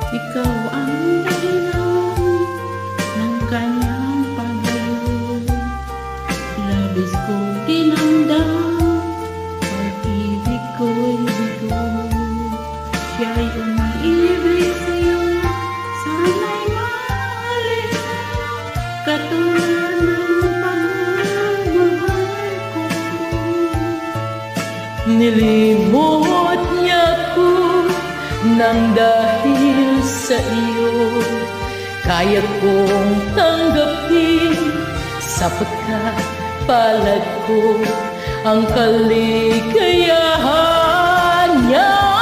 Ikaw ang dahilan ng kanyang paglayo. Labis kong dinamdam, pag-ibig ko'y bigo. Siya'y umiibig sa'yo, sana'y mahalin katulad ng pagmamahal ko. Nilimot niya ko nang dahil sa iyo, kaya kong tanggapin sapagkat palad ko ang kaligayahan niya.